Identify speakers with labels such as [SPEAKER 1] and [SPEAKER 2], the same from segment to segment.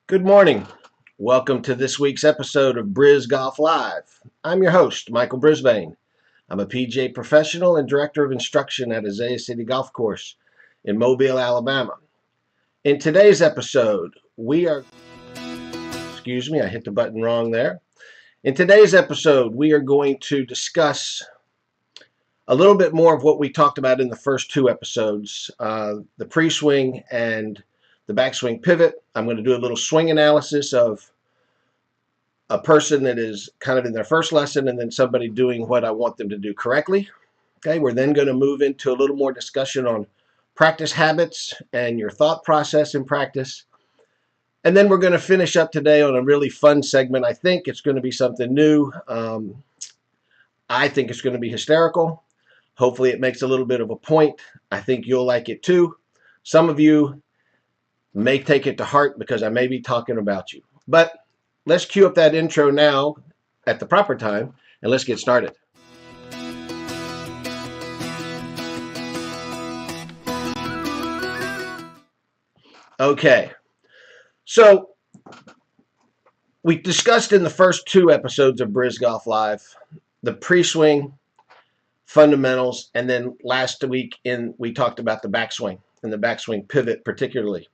[SPEAKER 1] Good morning. Welcome to this week's episode of Bris Golf Live. I'm your host, Michael Brisbane. I'm a PGA professional and director of instruction at Isaiah City Golf Course in Mobile, Alabama. In today's episode, I hit the button wrong there. In today's episode, we are going to discuss a little bit more of what we talked about in the first two episodes, the pre-swing and the backswing pivot. I'm going to do a little swing analysis of a person that is kind of in their first lesson and then somebody doing what I want them to do correctly. Okay, we're then going to move into a little more discussion on practice habits and your thought process in practice. And then we're going to finish up today on a really fun segment. I think it's going to be something new. I think it's going to be hysterical. Hopefully it makes a little bit of a point. I think you'll like it too. Some of you may take it to heart because I may be talking about you. But let's cue up that intro now at the proper time and let's get started. Okay, so we discussed in the first two episodes of Bris Golf Live the pre-swing fundamentals, and then last week we talked about the backswing and the backswing pivot particularly.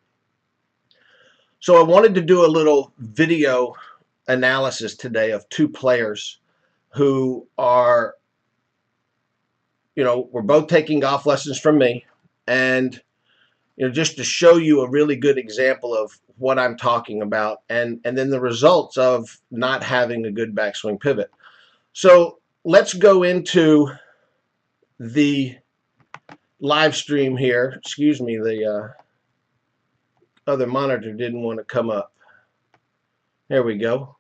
[SPEAKER 1] So I wanted to do a little video analysis today of two players who are, we're both taking golf lessons from me, and just to show you a really good example of what I'm talking about, and then the results of not having a good backswing pivot. So let's go into the live stream here. Excuse me, the other monitor didn't want to come up. There we go.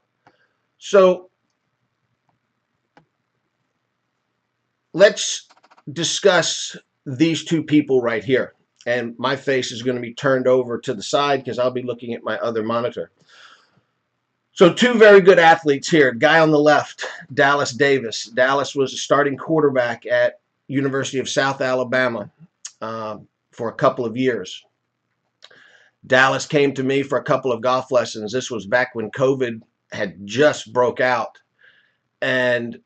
[SPEAKER 1] So let's discuss these two people right here. And my face is going to be turned over to the side because I'll be looking at my other monitor. So two very good athletes here. Guy on the left, Dallas Davis. Dallas was a starting quarterback at University of South Alabama for a couple of years. Dallas came to me for a couple of golf lessons. This was back when COVID had just broke out. And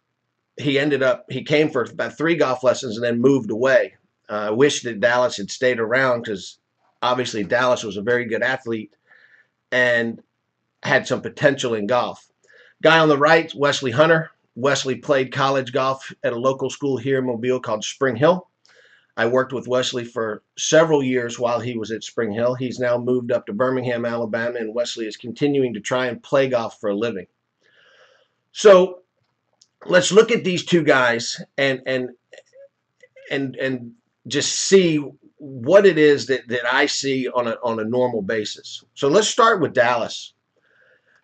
[SPEAKER 1] he came for about 3 golf lessons and then moved away. I wish that Dallas had stayed around because obviously Dallas was a very good athlete and had some potential in golf. Guy on the right, Wesley Hunter. Wesley played college golf at a local school here in Mobile called Spring Hill. I worked with Wesley for several years while he was at Spring Hill. He's now moved up to Birmingham, Alabama, and Wesley is continuing to try and play golf for a living. So let's look at these two guys and just see what it is that I see on a normal basis. So let's start with Dallas.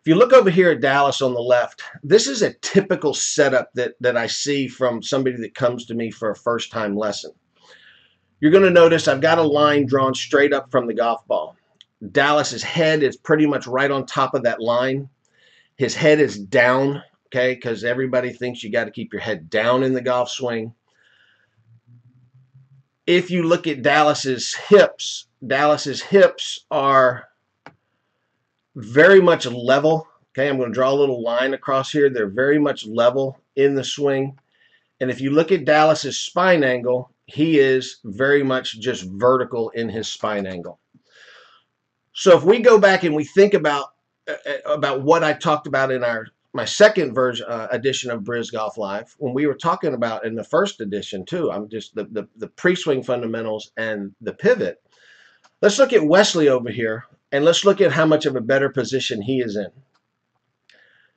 [SPEAKER 1] If you look over here at Dallas on the left, this is a typical setup that I see from somebody that comes to me for a first-time lesson. You're going to notice I've got a line drawn straight up from the golf ball. Dallas's head is pretty much right on top of that line. His head is down, okay, because everybody thinks you got to keep your head down in the golf swing. If you look at Dallas's hips are very much level. Okay, I'm going to draw a little line across here. They're very much level in the swing. And if you look at Dallas's spine angle, he is very much just vertical in his spine angle. So if we go back and we think about what I talked about in my second edition of Bris Golf Live, when we were talking about in the first edition too, I'm just the pre-swing fundamentals and the pivot. Let's look at Wesley over here, and let's look at how much of a better position he is in.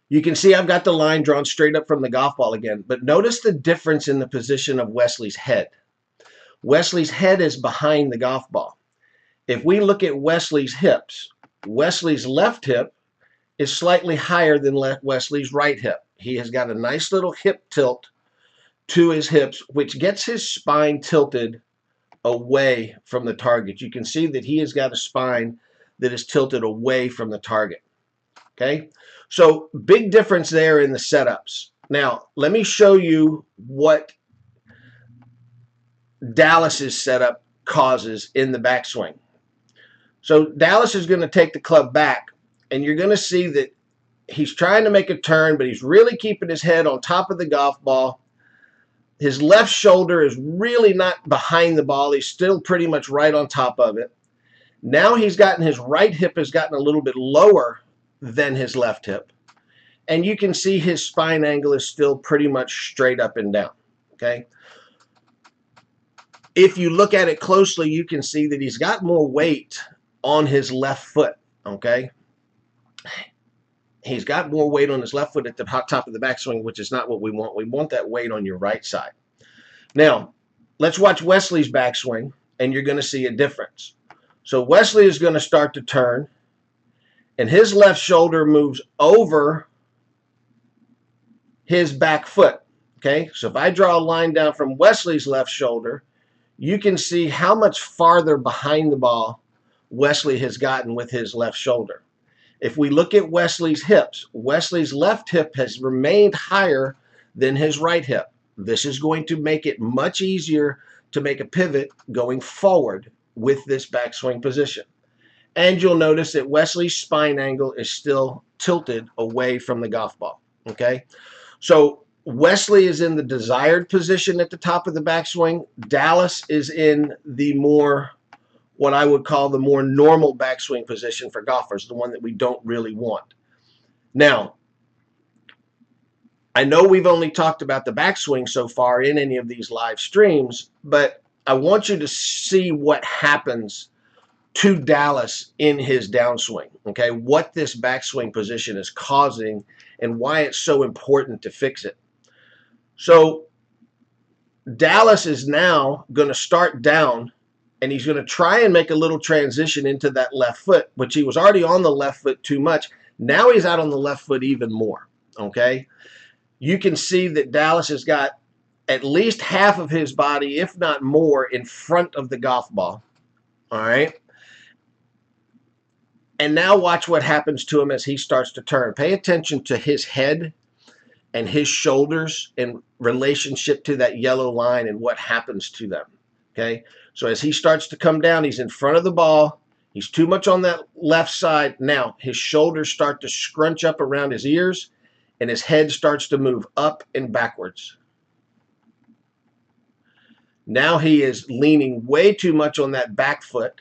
[SPEAKER 1] You can see I've got the line drawn straight up from the golf ball again, but notice the difference in the position of Wesley's head. Wesley's head is behind the golf ball. If we look at Wesley's hips, Wesley's left hip is slightly higher than Wesley's right hip. He has got a nice little hip tilt to his hips, which gets his spine tilted away from the target. You can see that he has got a spine that is tilted away from the target. Okay, so big difference there in the setups. Now, let me show you what Dallas's setup causes in the backswing. So Dallas is going to take the club back, and you're going to see that he's trying to make a turn, but he's really keeping his head on top of the golf ball. His left shoulder is really not behind the ball. He's still pretty much right on top of it. Now he's gotten his right hip has gotten a little bit lower than his left hip. And you can see his spine angle is still pretty much straight up and down. Okay. If you look at it closely, you can see that he's got more weight on his left foot. Okay. He's got more weight on his left foot at the top of the backswing, which is not what we want. We want that weight on your right side. Now, let's watch Wesley's backswing, and you're going to see a difference. So Wesley is going to start to turn, and his left shoulder moves over his back foot. Okay, so if I draw a line down from Wesley's left shoulder, you can see how much farther behind the ball Wesley has gotten with his left shoulder. If we look at Wesley's hips, Wesley's left hip has remained higher than his right hip. This is going to make it much easier to make a pivot going forward with this backswing position. And you'll notice that Wesley's spine angle is still tilted away from the golf ball. Okay, so Wesley is in the desired position at the top of the backswing. Dallas is in the more, what I would call the more normal backswing position for golfers, the one that we don't really want. Now, I know we've only talked about the backswing so far in any of these live streams, but I want you to see what happens to Dallas in his downswing, okay? What this backswing position is causing and why it's so important to fix it. So Dallas is now going to start down, and he's going to try and make a little transition into that left foot, which he was already on the left foot too much. Now he's out on the left foot even more, okay? You can see that Dallas has got at least half of his body, if not more, in front of the golf ball, all right? And now watch what happens to him as he starts to turn. Pay attention to his head and his shoulders in relationship to that yellow line and what happens to them, okay? So as he starts to come down, he's in front of the ball. He's too much on that left side. Now his shoulders start to scrunch up around his ears, and his head starts to move up and backwards. Now he is leaning way too much on that back foot.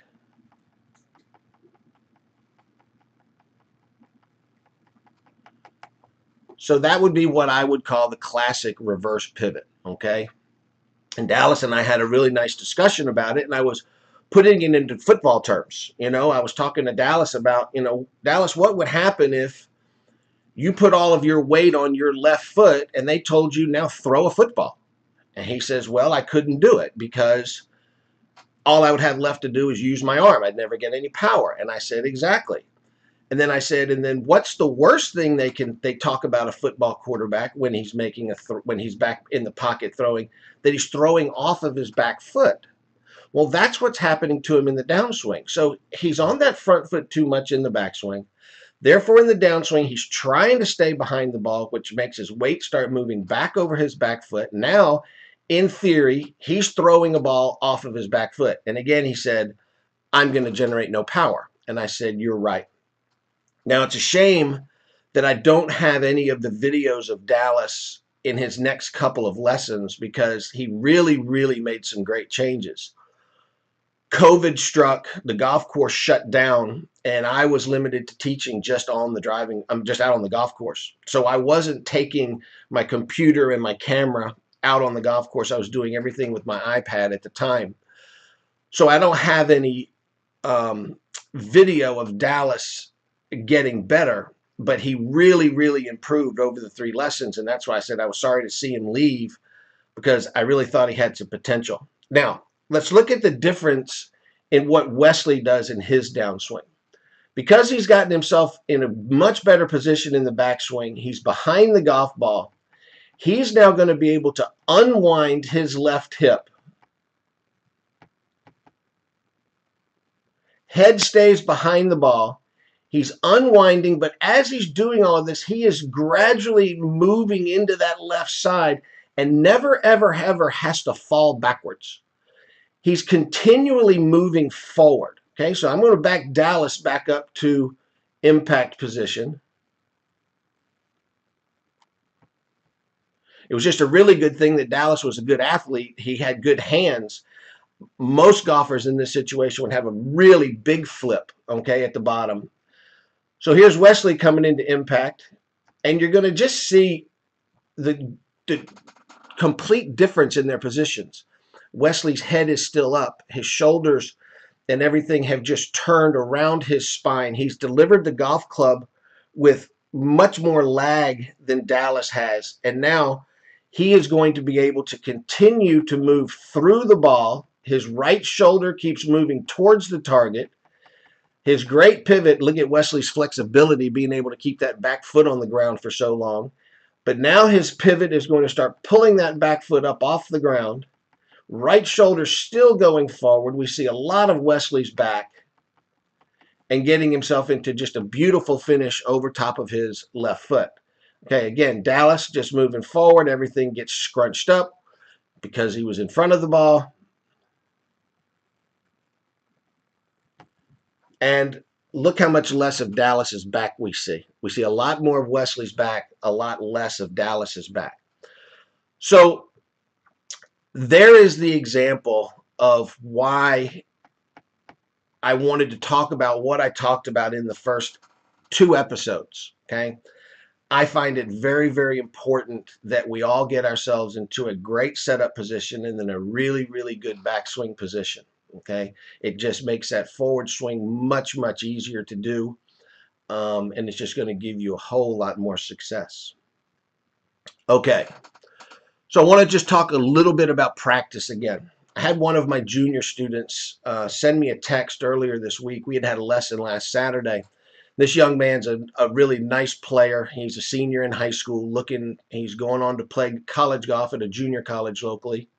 [SPEAKER 1] So that would be what I would call the classic reverse pivot, okay? And Dallas and I had a really nice discussion about it, and I was putting it into football terms. You know, I was talking to Dallas about, you know, Dallas, what would happen if you put all of your weight on your left foot and they told you now throw a football? And he says, well, I couldn't do it because all I would have left to do is use my arm. I'd never get any power. And I said, exactly. And then I said, and then what's the worst thing they talk about a football quarterback when he's making when he's back in the pocket throwing, that he's throwing off of his back foot? Well, that's what's happening to him in the downswing. So he's on that front foot too much in the backswing. Therefore, in the downswing, he's trying to stay behind the ball, which makes his weight start moving back over his back foot. Now, in theory, he's throwing a ball off of his back foot. And again, he said, I'm going to generate no power. And I said, you're right. Now, it's a shame that I don't have any of the videos of Dallas in his next couple of lessons because he really, really made some great changes. COVID struck, the golf course shut down, and I was limited to teaching just on the driving. I'm just out on the golf course. So I wasn't taking my computer and my camera out on the golf course. I was doing everything with my iPad at the time. So I don't have any video of Dallas getting better, but he really, really improved over the 3 lessons. And that's why I said I was sorry to see him leave because I really thought he had some potential. Now, let's look at the difference in what Wesley does in his downswing. Because he's gotten himself in a much better position in the backswing, he's behind the golf ball. He's now going to be able to unwind his left hip. Head stays behind the ball. He's unwinding, but as he's doing all of this, he is gradually moving into that left side and never, ever, ever has to fall backwards. He's continually moving forward. Okay, so I'm going to back Dallas back up to impact position. It was just a really good thing that Dallas was a good athlete. He had good hands. Most golfers in this situation would have a really big flip, okay, at the bottom. So here's Wesley coming into impact, and you're going to just see the complete difference in their positions. Wesley's head is still up. His shoulders and everything have just turned around his spine. He's delivered the golf club with much more lag than Dallas has. And now he is going to be able to continue to move through the ball. His right shoulder keeps moving towards the target. His great pivot, look at Wesley's flexibility, being able to keep that back foot on the ground for so long. But now his pivot is going to start pulling that back foot up off the ground. Right shoulder still going forward. We see a lot of Wesley's back and getting himself into just a beautiful finish over top of his left foot. Okay, again, Dallas just moving forward. Everything gets scrunched up because he was in front of the ball. And look how much less of Dallas's back we see. We see a lot more of Wesley's back, a lot less of Dallas's back. So there is the example of why I wanted to talk about what I talked about in the first 2 episodes, okay? I find it very, very important that we all get ourselves into a great setup position and then a really, really good backswing position, okay? It just makes that forward swing much, much easier to do, and it's just going to give you a whole lot more success. Okay, so I want to just talk a little bit about practice again. I had one of my junior students send me a text earlier this week. We had a lesson last Saturday. This young man's a really nice player. He's a senior in high school. He's going on to play college golf at a junior college locally.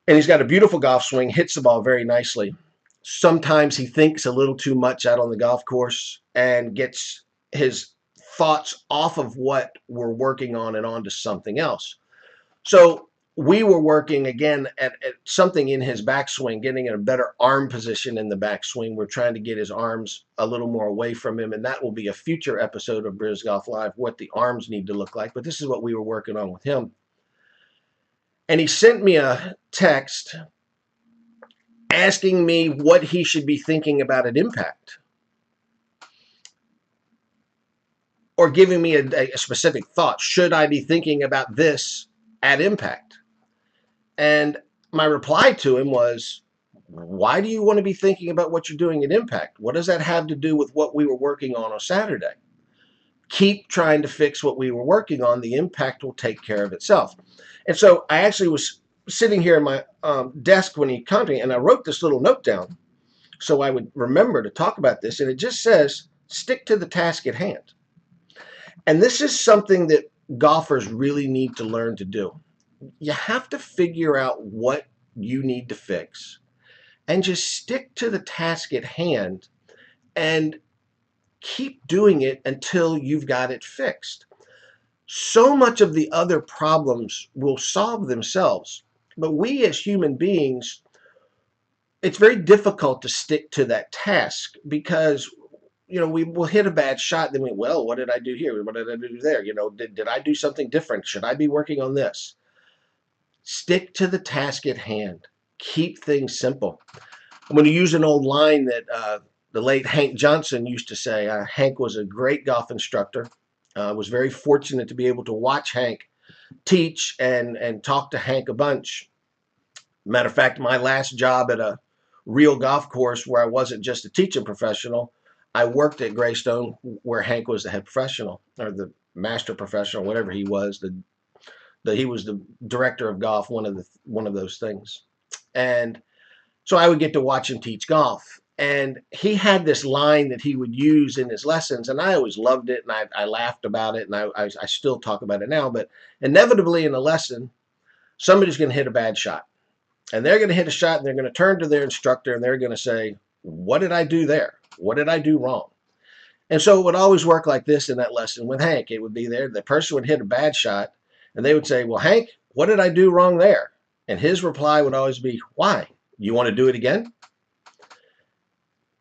[SPEAKER 1] And he's got a beautiful golf swing, hits the ball very nicely. Sometimes he thinks a little too much out on the golf course and gets his thoughts off of what we're working on and onto something else. So we were working again at something in his backswing, getting in a better arm position in the backswing. We're trying to get his arms a little more away from him, and that will be a future episode of Bris Golf Live, what the arms need to look like. But this is what we were working on with him. And he sent me a text asking me what he should be thinking about at impact, or giving me a specific thought. Should I be thinking about this at impact? And my reply to him was, why do you want to be thinking about what you're doing at impact? What does that have to do with what we were working on Saturday? Keep trying to fix what we were working on. The impact will take care of itself. And so I actually was sitting here in my desk when he contacted me, and I wrote this little note down so I would remember to talk about this. And it just says, stick to the task at hand. And this is something that golfers really need to learn to do. You have to figure out what you need to fix and just stick to the task at hand and keep doing it until you've got it fixed. So much of the other problems will solve themselves, but we as human beings, it's very difficult to stick to that task because we will hit a bad shot. Then well, what did I do here? What did I do there? Did I do something different? Should I be working on this? Stick to the task at hand. Keep things simple. I'm going to use an old line that the late Hank Johnson used to say. Hank was a great golf instructor. I was very fortunate to be able to watch Hank teach and talk to Hank a bunch. Matter of fact, my last job at a real golf course where I wasn't just a teaching professional, I worked at Greystone where Hank was the head professional or the master professional, whatever he was. He was the director of golf, one of those things. And so I would get to watch him teach golf. And he had this line that he would use in his lessons, and I always loved it, and I laughed about it, and I still talk about it now. But inevitably in a lesson, somebody's going to hit a bad shot. And they're going to hit a shot, and they're going to turn to their instructor, and they're going to say, what did I do there? What did I do wrong? And so it would always work like this in that lesson with Hank. It would be there. The person would hit a bad shot, and they would say, well, Hank, what did I do wrong there? And his reply would always be, why? You want to do it again?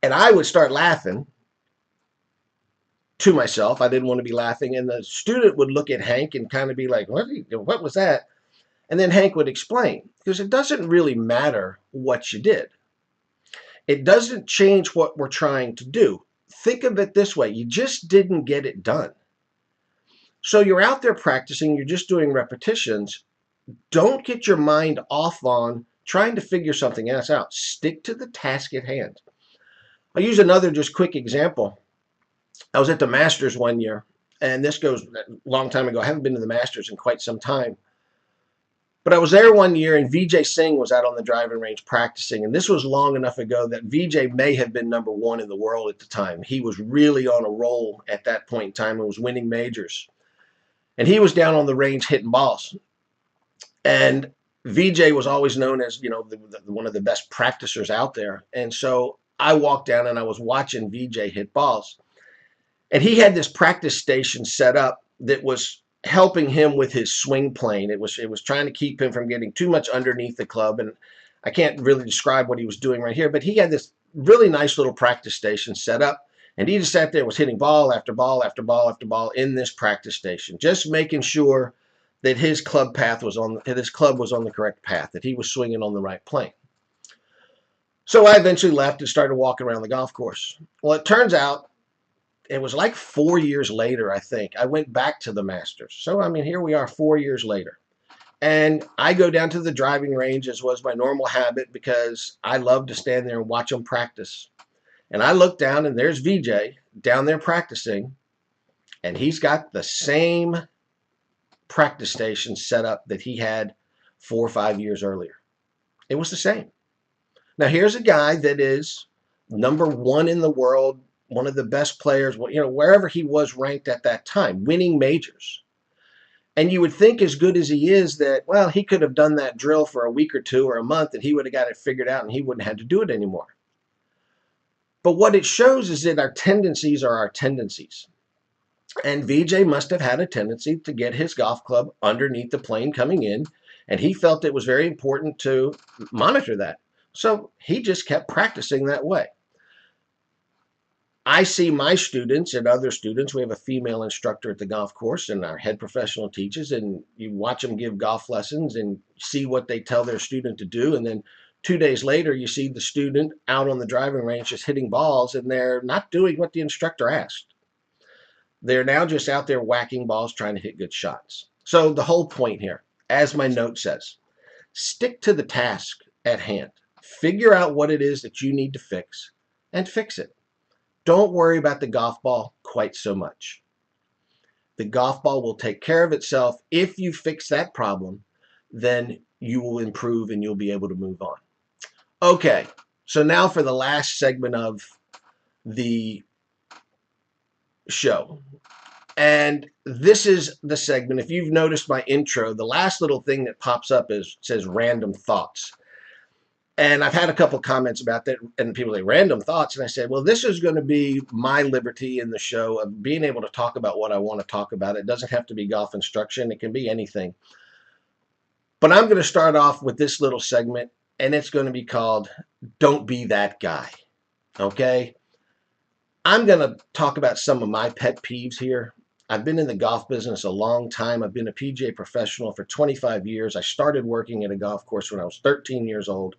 [SPEAKER 1] And I would start laughing, to myself. I didn't want to be laughing. And the student would look at Hank and kind of be like, what was that? And then Hank would explain, because it doesn't really matter what you did. It doesn't change what we're trying to do. Think of it this way. You just didn't get it done. So you're out there practicing. You're just doing repetitions. Don't get your mind off on trying to figure something else out. Stick to the task at hand. I'll use another just quick example. I was at the Masters one year, and this goes a long time ago. I haven't been to the Masters in quite some time. But I was there one year, and Vijay Singh was out on the driving range practicing. And this was long enough ago that Vijay may have been #1 in the world at the time. He was really on a roll at that point in time and was winning majors. And he was down on the range hitting balls. And Vijay was always known as, one of the best practicers out there. And so I walked down and I was watching Vijay hit balls. And he had this practice station set up that was helping him with his swing plane. It was trying to keep him from getting too much underneath the club. And I can't really describe what he was doing right here, but he had this really nice little practice station set up. And he just sat there, was hitting ball after ball after ball after ball in this practice station, just making sure that his club was on the correct path, that he was swinging on the right plane. So I eventually left and started walking around the golf course. Well, it turns out it was like 4 years later, I think, I went back to the Masters. So, here we are 4 years later. And I go down to the driving range, as was my normal habit, because I love to stand there and watch them practice. And I look down, and there's Vijay down there practicing, and he's got the same practice station set up that he had 4 or 5 years earlier. It was the same. Now, here's a guy that is #1 in the world, one of the best players, wherever he was ranked at that time, winning majors. And you would think, as good as he is, that, well, he could have done that drill for a week or two or a month and he would have got it figured out and he wouldn't have to do it anymore. But what it shows is that our tendencies are our tendencies. And Vijay must have had a tendency to get his golf club underneath the plane coming in, and he felt it was very important to monitor that. So he just kept practicing that way. I see my students and other students. We have a female instructor at the golf course, and our head professional teaches, and you watch them give golf lessons and see what they tell their student to do. And then 2 days later, you see the student out on the driving range just hitting balls, and they're not doing what the instructor asked. They're now just out there whacking balls, trying to hit good shots. So the whole point here, as my note says, stick to the task at hand. Figure out what it is that you need to fix and fix it. Don't worry about the golf ball quite so much. The golf ball will take care of itself. If you fix that problem, then you will improve and you'll be able to move on. Okay, so now for the last segment of the show. And this is the segment. If you've noticed my intro, the last little thing that pops up says random thoughts. And I've had a couple comments about that, and people say random thoughts. And I said, well, this is going to be my liberty in the show of being able to talk about what I want to talk about. It doesn't have to be golf instruction. It can be anything. But I'm going to start off with this little segment, and it's going to be called Don't Be That Guy. Okay? I'm going to talk about some of my pet peeves here. I've been in the golf business a long time. I've been a PGA professional for 25 years. I started working at a golf course when I was 13 years old.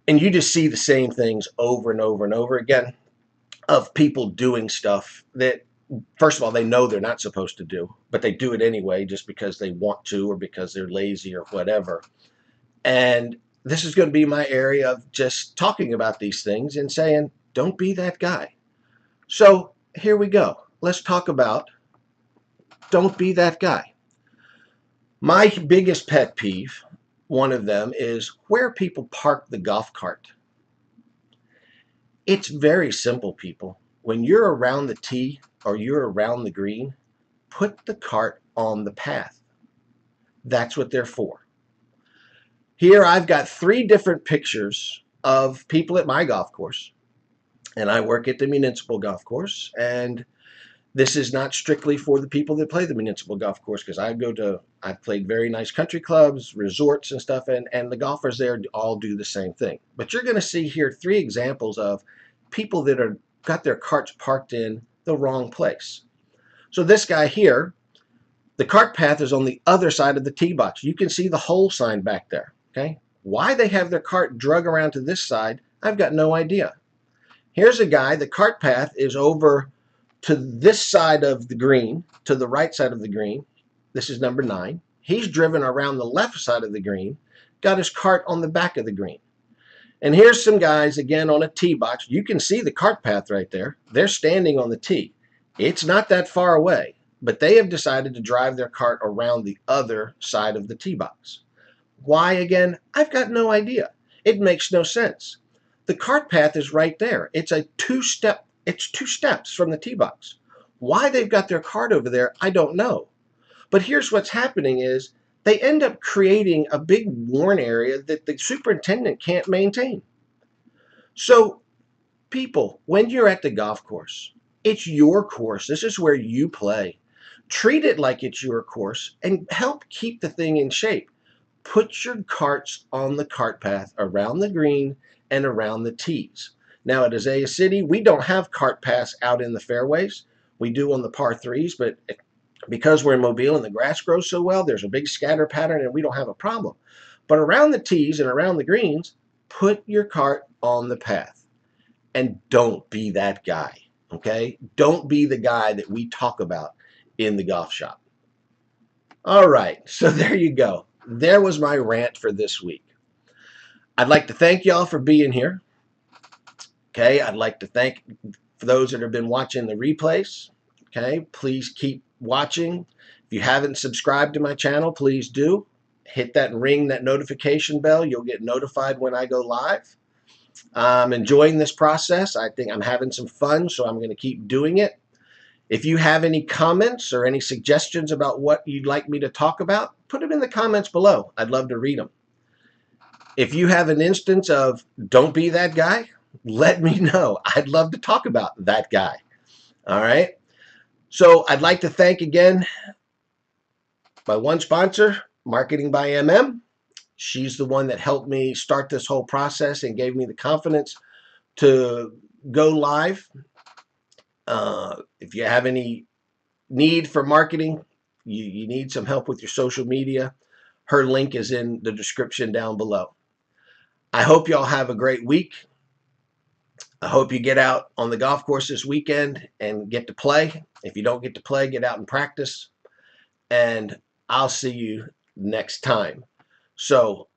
[SPEAKER 1] And you just see the same things over and over and over again of people doing stuff that, first of all, they know they're not supposed to do, but they do it anyway just because they want to or because they're lazy or whatever. And this is going to be my area of just talking about these things and saying, don't be that guy. So here we go. Let's talk about don't be that guy. My biggest pet peeve, one of them, is where people park the golf cart. It's very simple, people. When you're around the tee or you're around the green, put the cart on the path. That's what they're for. Here I've got 3 different pictures of people at my golf course. And I work at the municipal golf course, and this is not strictly for the people that play the municipal golf course, because I've played very nice country clubs, resorts and stuff, and the golfers there all do the same thing. But you're going to see here 3 examples of people that got their carts parked in the wrong place. So this guy here, the cart path is on the other side of the tee box. You can see the hole sign back there. Okay, why they have their cart drug around to this side, I've got no idea. Here's a guy, the cart path is over to this side of the green, to the right side of the green. This is number 9. He's driven around the left side of the green, got his cart on the back of the green. And here's some guys, again, on a tee box. You can see the cart path right there. They're standing on the tee. It's not that far away, but they have decided to drive their cart around the other side of the tee box. Why, again? I've got no idea. It makes no sense. The cart path is right there. It's two steps from the tee box. Why they've got their cart over there, I don't know. But here's what's happening is they end up creating a big worn area that the superintendent can't maintain. So, people, when you're at the golf course, it's your course. This is where you play. Treat it like it's your course and help keep the thing in shape. Put your carts on the cart path around the green and around the tees. Now at Azalea City, we don't have cart paths out in the fairways. We do on the par 3s, but because we're in Mobile and the grass grows so well, there's a big scatter pattern and we don't have a problem. But around the tees and around the greens, put your cart on the path. And don't be that guy, okay? Don't be the guy that we talk about in the golf shop. All right, so there you go. There was my rant for this week. I'd like to thank y'all for being here. Okay, I'd like to thank for those that have been watching the replays. Okay, please keep watching. If you haven't subscribed to my channel, please do. Hit that and ring that notification bell. You'll get notified when I go live. I'm enjoying this process. I think I'm having some fun, so I'm going to keep doing it. If you have any comments or any suggestions about what you'd like me to talk about, put them in the comments below. I'd love to read them. If you have an instance of don't be that guy, let me know. I'd love to talk about that guy. All right. So I'd like to thank again my one sponsor, Marketing by MM. She's the one that helped me start this whole process and gave me the confidence to go live. If you have any need for marketing, you need some help with your social media, her link is in the description down below. I hope y'all have a great week. I hope you get out on the golf course this weekend and get to play. If you don't get to play, get out and practice. And I'll see you next time. So